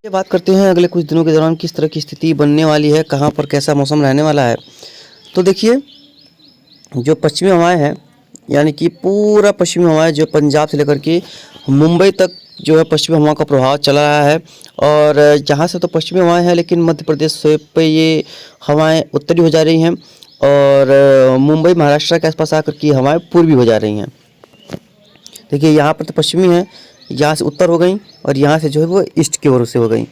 ये बात करते हैं अगले कुछ दिनों के दौरान किस तरह की स्थिति बनने वाली है, कहाँ पर कैसा मौसम रहने वाला है। तो देखिए, जो पश्चिमी हवाएं हैं, यानी कि पूरा पश्चिमी हवाएं जो पंजाब से लेकर के मुंबई तक जो है पश्चिमी हवाओं का प्रभाव चला रहा है। और यहाँ से तो पश्चिमी हवाएं हैं, लेकिन मध्य प्रदेश से पे ये हवाएं उत्तरी हो जा रही हैं और मुंबई महाराष्ट्र के आसपास आकर की हवाएं पूर्वी हो जा रही हैं। देखिए, यहाँ पर तो पश्चिमी है, यहाँ से उत्तर हो गई और यहाँ से जो है वो ईस्ट की ओर से हो गई।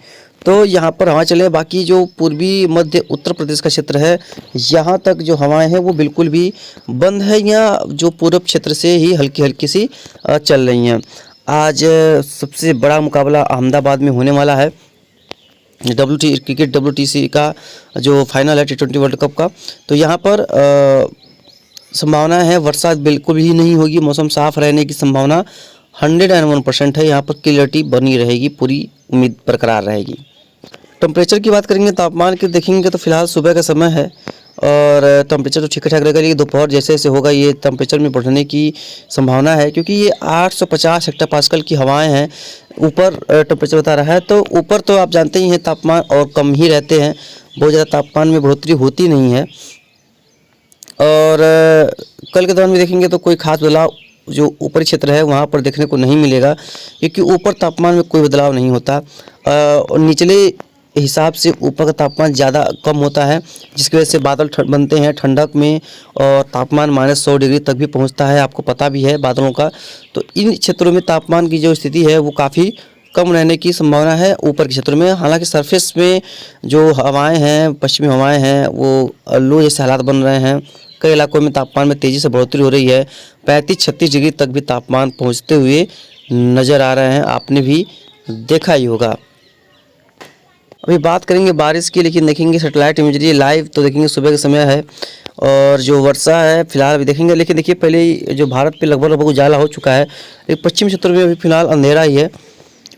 तो यहाँ पर हवा चले, बाकी जो पूर्वी मध्य उत्तर प्रदेश का क्षेत्र है, यहाँ तक जो हवाएं हैं वो बिल्कुल भी बंद है या जो पूर्व क्षेत्र से ही हल्की हल्की सी चल रही हैं। आज सबसे बड़ा मुकाबला अहमदाबाद में होने वाला है क्रिकेट WTC का जो फाइनल है T20 वर्ल्ड कप का। तो यहाँ पर संभावना है वर्षा बिल्कुल ही नहीं होगी, मौसम साफ रहने की संभावना 101% है। यहाँ पर क्लियरिटी बनी रहेगी, पूरी उम्मीद बरकरार रहेगी। टेम्परेचर की बात करेंगे, तापमान की देखेंगे तो फिलहाल सुबह का समय है और टेम्परेचर तो ठीक ठाक रहेगा, लेकिन दोपहर जैसे जैसे होगा ये टेम्परेचर में बढ़ने की संभावना है, क्योंकि ये 850 हेक्टोपास्कल की हवाएं हैं। ऊपर टेम्परेचर बता रहा है, तो ऊपर तो आप जानते ही हैं तापमान और कम ही रहते हैं, बहुत ज़्यादा तापमान में बढ़ोतरी होती नहीं है। और कल के दौरान भी देखेंगे तो कोई खास बदलाव जो ऊपरी क्षेत्र है वहाँ पर देखने को नहीं मिलेगा, क्योंकि ऊपर तापमान में कोई बदलाव नहीं होता और निचले हिसाब से ऊपर का तापमान ज़्यादा कम होता है, जिसकी वजह से बादल बनते हैं ठंडक में और तापमान -100 डिग्री तक भी पहुँचता है, आपको पता भी है बादलों का। तो इन क्षेत्रों में तापमान की जो स्थिति है वो काफ़ी कम रहने की संभावना है ऊपर के क्षेत्रों में। हालांकि सरफेस में जो हवाएं हैं, पश्चिमी हवाएं हैं, वो लू जैसे हालात बन रहे हैं। कई इलाकों में तापमान में तेज़ी से बढ़ोतरी हो रही है, 35-36 डिग्री तक भी तापमान पहुंचते हुए नज़र आ रहे हैं, आपने भी देखा ही होगा। अभी बात करेंगे बारिश की, लेकिन देखेंगे सैटेलाइट इमेजरी लाइव तो देखेंगे सुबह का समय है और जो वर्षा है फिलहाल अभी देखेंगे। लेकिन देखिए, पहले ही जो भारत पे लगभग उजाला हो चुका है, लेकिन पश्चिमी क्षेत्र में अभी फिलहाल अंधेरा ही है।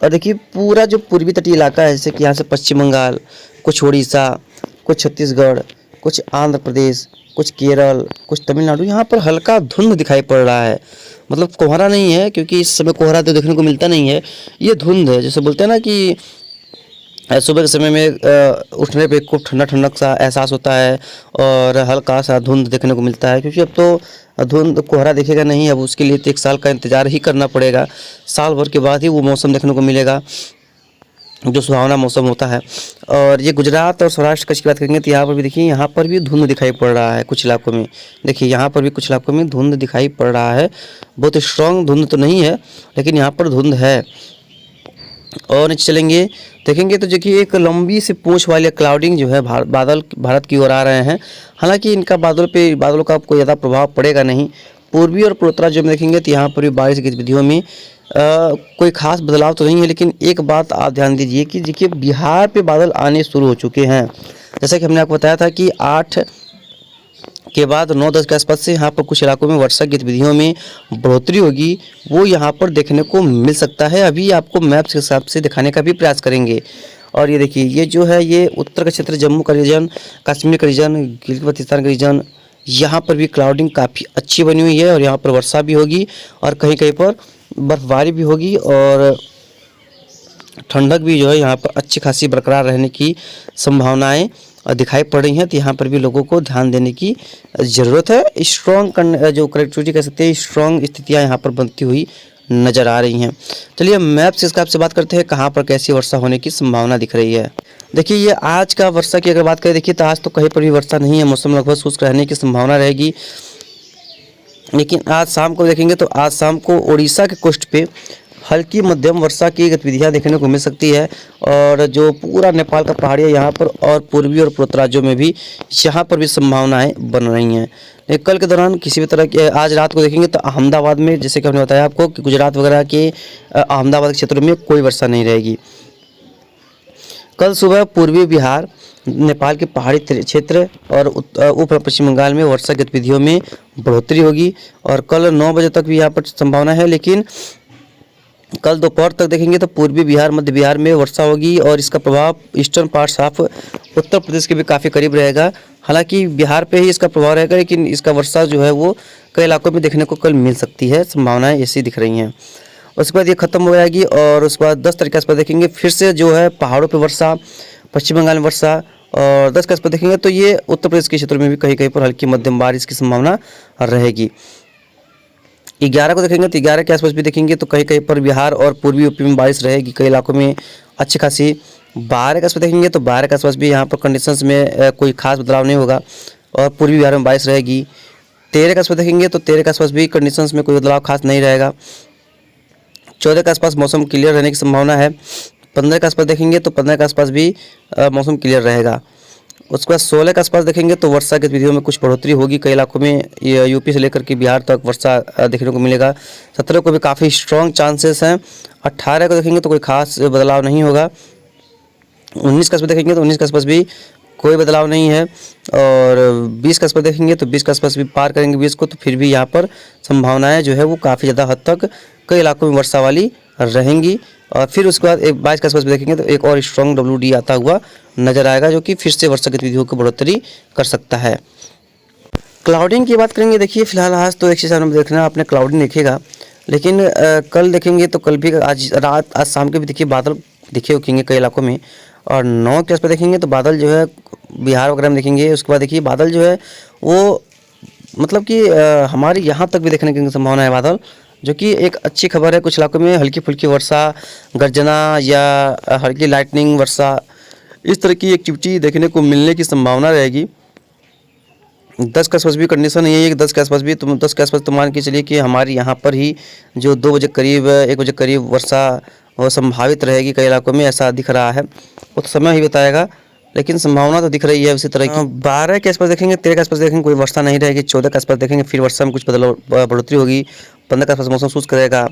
और देखिए, पूरा जो पूर्वी तटीय इलाका है, जैसे कि यहाँ से पश्चिम बंगाल, कुछ उड़ीसा, कुछ छत्तीसगढ़, कुछ आंध्र प्रदेश, कुछ केरल, कुछ तमिलनाडु, यहाँ पर हल्का धुंध दिखाई पड़ रहा है। मतलब कोहरा नहीं है, क्योंकि इस समय कोहरा तो देखने को मिलता नहीं है, ये धुंध है। जैसे बोलते हैं ना कि सुबह के समय में उठने पे खूब ठंडा ठंडक सा एहसास होता है और हल्का सा धुंध देखने को मिलता है, क्योंकि अब तो धुंध कोहरा दिखेगा नहीं, अब उसके लिए तो 1 साल का इंतज़ार ही करना पड़ेगा। साल भर के बाद ही वो मौसम देखने को मिलेगा जो सुहावना मौसम होता है। और ये गुजरात और सौराष्ट्र कच्छ की बात करेंगे तो यहाँ पर भी देखिए, यहाँ पर भी धुंध दिखाई पड़ रहा है कुछ इलाकों में। देखिए, यहाँ पर भी कुछ इलाकों में धुंध दिखाई पड़ रहा है, बहुत स्ट्रॉन्ग धुंध तो नहीं है, लेकिन यहाँ पर धुंध है। और नीचे चलेंगे, देखेंगे तो देखिए एक लंबी सी पूंछ वाले क्लाउडिंग जो है बादल भारत की ओर आ रहे हैं। हालांकि इनका बादलों का कोई ज़्यादा प्रभाव पड़ेगा नहीं। पूर्वी और पूर्वोत्तर में देखेंगे तो यहाँ पर भी बारिश की गतिविधियों में कोई खास बदलाव तो नहीं है, लेकिन एक बात आप ध्यान दीजिए कि देखिए बिहार पे बादल आने शुरू हो चुके हैं। जैसा कि हमने आपको बताया था कि 8 के बाद 9-10 के आसपास से यहाँ पर कुछ इलाकों में वर्षा गतिविधियों में बढ़ोतरी होगी, वो यहाँ पर देखने को मिल सकता है। अभी आपको मैप्स के हिसाब से दिखाने का भी प्रयास करेंगे। और ये देखिए, ये जो है ये उत्तर का क्षेत्र, जम्मू का रीजन, कश्मीर का रीजन, गिलगित-बल्तिस्तान का रीजन, यहाँ पर भी क्लाउडिंग काफ़ी अच्छी बनी हुई है और यहाँ पर वर्षा भी होगी और कहीं कहीं पर बर्फबारी भी होगी और ठंडक भी जो है यहाँ पर अच्छी खासी बरकरार रहने की संभावनाएं दिखाई पड़ रही हैं। तो यहाँ पर भी लोगों को ध्यान देने की ज़रूरत है। स्ट्रॉन्ग जो कनेक्टिविटी कह सकते हैं, स्ट्रॉन्ग स्थितियाँ यहाँ पर बनती हुई नज़र आ रही हैं। चलिए मैप से इसका आपसे बात करते हैं, कहाँ पर कैसी वर्षा होने की संभावना दिख रही है। देखिए, ये आज का वर्षा की अगर बात करें, देखिए तो आज तो कहीं पर भी वर्षा नहीं है, मौसम लगभग शुष्क रहने की संभावना रहेगी। लेकिन आज शाम को देखेंगे तो आज शाम को उड़ीसा के कोस्ट पे हल्की मध्यम वर्षा की गतिविधियां देखने को मिल सकती है और जो पूरा नेपाल का पहाड़िया यहाँ पर और पूर्वी और पूर्वोत्तर राज्यों में भी यहाँ पर भी संभावनाएं बन रही हैं। लेकिन कल के दौरान किसी भी तरह के, आज रात को देखेंगे तो अहमदाबाद में, जैसे कि हमने बताया आपको कि गुजरात वगैरह के अहमदाबाद के क्षेत्रों में कोई वर्षा नहीं रहेगी। कल सुबह पूर्वी बिहार, नेपाल के पहाड़ी क्षेत्र और ऊपर पश्चिम बंगाल में वर्षा गतिविधियों में बढ़ोतरी होगी और कल 9 बजे तक भी यहाँ पर संभावना है। लेकिन कल दोपहर तक देखेंगे तो पूर्वी बिहार, मध्य बिहार में वर्षा होगी और इसका प्रभाव eastern parts of Uttar Pradesh के भी काफ़ी करीब रहेगा। हालांकि बिहार पे ही इसका प्रभाव रहेगा, लेकिन इसका वर्षा जो है वो कई इलाकों में देखने को कल मिल सकती है, संभावनाएं ऐसी दिख रही हैं। उसके बाद ये ख़त्म हो जाएगी और उसके बाद 10 तारीख के आसपास देखेंगे फिर से जो है पहाड़ों पे वर्षा, पश्चिम बंगाल में वर्षा, और 10 के आसपास देखेंगे तो ये उत्तर प्रदेश के क्षेत्रों में भी कहीं कहीं पर हल्की मध्यम बारिश की संभावना रहेगी। 11 को देखेंगे तो 11 के आसपास भी देखेंगे तो कहीं कहीं पर बिहार और पूर्वी यूपी में बारिश रहेगी, कई इलाकों में अच्छी खासी। 12 के आसपास देखेंगे तो 12 के आसपास भी यहाँ पर कंडीशंस में कोई खास बदलाव नहीं होगा और पूर्वी बिहार में बारिश रहेगी। 13 के आसपास देखेंगे तो 13 के आसपास भी कंडीशंस में कोई बदलाव खास नहीं रहेगा। 14 के आसपास मौसम क्लियर रहने की संभावना है। 15 के आसपास देखेंगे तो 15 के आसपास भी मौसम क्लियर रहेगा। उसके बाद 16 के आसपास देखेंगे तो वर्षा गतिविधियों में कुछ बढ़ोतरी होगी, कई इलाकों में यूपी से लेकर के बिहार तक वर्षा देखने को मिलेगा। 17 को भी काफ़ी स्ट्रॉन्ग चांसेस हैं। 18 को देखेंगे तो कोई खास बदलाव नहीं होगा। 19 के आसपास देखेंगे तो 19 के आसपास भी कोई बदलाव नहीं है और 20 के आसपास देखेंगे तो 20 के आसपास भी पार करेंगे 20 को, तो फिर भी यहाँ पर संभावनाएं जो है वो काफ़ी ज़्यादा हद तक कई इलाकों में वर्षा वाली रहेंगी। और फिर उसके बाद 22 के आसपास भी देखेंगे तो एक और स्ट्रॉन्ग WD आता हुआ नजर आएगा जो कि फिर से वर्षा गतिविधियों की बढ़ोतरी कर सकता है। क्लाउडिंग की बात करेंगे, देखिए फिलहाल आज तो एक चीज़ हमें देखना आपने क्लाउडिंग दिखेगा, लेकिन कल देखेंगे तो कल भी आज रात आज शाम के भी देखिए बादल दिखे उठेंगे कई इलाकों में। और 9 के आसपास देखेंगे तो बादल जो है बिहार वगैरह में देखेंगे। उसके बाद देखिए बादल जो है वो मतलब कि हमारे यहाँ तक भी देखने की संभावना है बादल, जो कि एक अच्छी खबर है। कुछ इलाकों में हल्की फुल्की वर्षा, गर्जना या हल्की लाइटनिंग वर्षा, इस तरह की एक्टिविटी देखने को मिलने की संभावना रहेगी। 10 के आसपास भी कंडीशन यही है कि 10 के आसपास भी 10 के आसपास तो मान के चलिए कि हमारे यहाँ पर ही जो 2 बजे करीब 1 बजे करीब वर्षा वो संभावित रहेगी कई इलाकों में, ऐसा दिख रहा है। वो तो समय ही बताएगा, लेकिन संभावना तो दिख रही है उसी तरह की। 12 के आसपास देखेंगे, 13 के आसपास देखेंगे कोई वर्षा नहीं रहेगी। 14 के आसपास देखेंगे फिर वर्षा में कुछ बढ़ोतरी होगी। 15 के आसपास मौसम शुष्क रहेगा।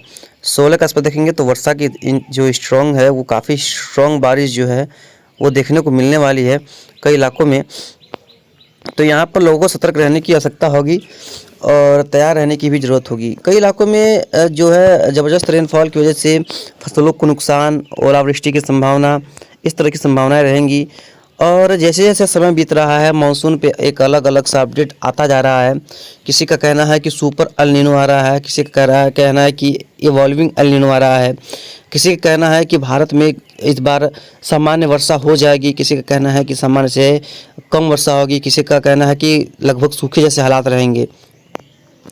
16 के आसपास देखेंगे तो वर्षा की जो स्ट्रॉन्ग है वो काफ़ी स्ट्रॉन्ग बारिश जो है वो देखने को मिलने वाली है कई इलाकों में। तो यहाँ पर लोगों को सतर्क रहने की आवश्यकता होगी और तैयार रहने की भी ज़रूरत होगी। कई इलाकों में जो है ज़बरदस्त रेनफॉल की वजह से फसलों को नुकसान, ओलावृष्टि की संभावना, इस तरह की संभावनाएं रहेंगी। और जैसे जैसे समय बीत रहा है मानसून पे एक अलग अलग सा अपडेट आता जा रहा है। किसी का कहना है कि सुपर एल नीनो आ रहा है, किसी का कहना है कि इवॉल्विंग एल नीनो आ रहा है, किसी का कहना है कि भारत में इस बार सामान्य वर्षा हो जाएगी, किसी का कहना है कि सामान्य से कम वर्षा होगी, किसी का कहना है कि लगभग सूखे जैसे हालात रहेंगे।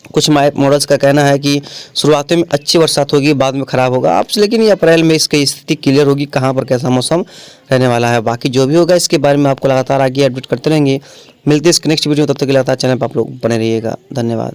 कुछ मॉडल्स का कहना है कि शुरुआत में अच्छी बरसात होगी, बाद में ख़राब होगा आपसे, लेकिन ये अप्रैल में इसकी स्थिति क्लियर होगी कहाँ पर कैसा मौसम रहने वाला है। बाकी जो भी होगा इसके बारे में आपको लगातार आगे अपडेट करते रहेंगे। मिलते हैं इसके नेक्स्ट वीडियो, तब तक के लिए लगातार चैनल पर आप लोग बने रहिएगा। धन्यवाद।